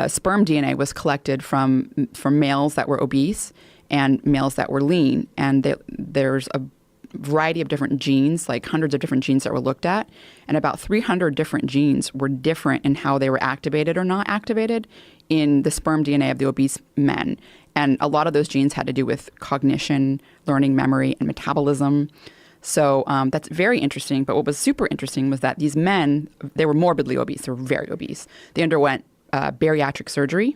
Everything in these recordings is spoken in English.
sperm DNA was collected from males that were obese and males that were lean. And there's a variety of different genes, like hundreds of different genes that were looked at. And about 300 different genes were different in how they were activated or not activated in the sperm DNA of the obese men. And a lot of those genes had to do with cognition, learning, memory, and metabolism. So that's very interesting. But what was super interesting was that these men, they were morbidly obese. They were very obese. They underwent bariatric surgery,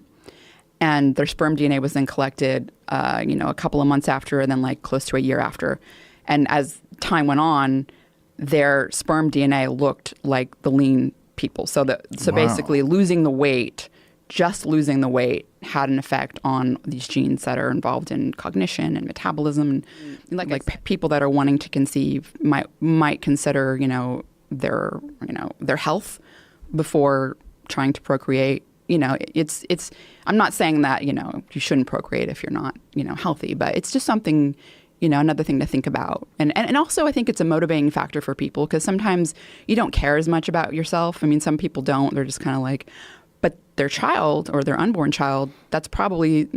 and their sperm DNA was then collected, a couple of months after, and then like close to a year after. And as time went on, their sperm DNA looked like the lean people. So Wow. basically losing the weight, just losing the weight, had an effect on these genes that are involved in cognition and metabolism. And like people that are wanting to conceive might consider, their health before trying to procreate. It's I'm not saying that, you shouldn't procreate if you're not, healthy, but it's just something, another thing to think about. And also I think it's a motivating factor for people, because sometimes you don't care as much about yourself. I mean, some people don't. They're just kind of like, but their child or their unborn child, that's probably,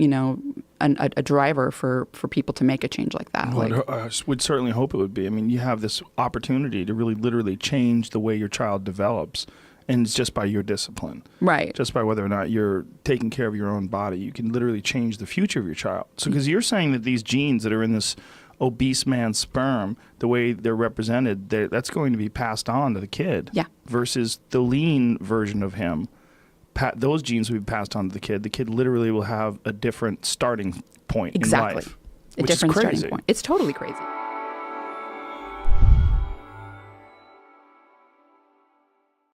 a driver for people to make a change like that. Well, I would certainly hope it would be. I mean, you have this opportunity to really literally change the way your child develops. And it's just by your discipline. Right. Just by whether or not you're taking care of your own body. You can literally change the future of your child. So because you're saying that these genes that are in this obese man's sperm, the way they're represented, that's going to be passed on to the kid. Yeah. Versus the lean version of him. Those genes will be passed on to the kid. The kid literally will have a different starting point in life. A different starting point. It's totally crazy.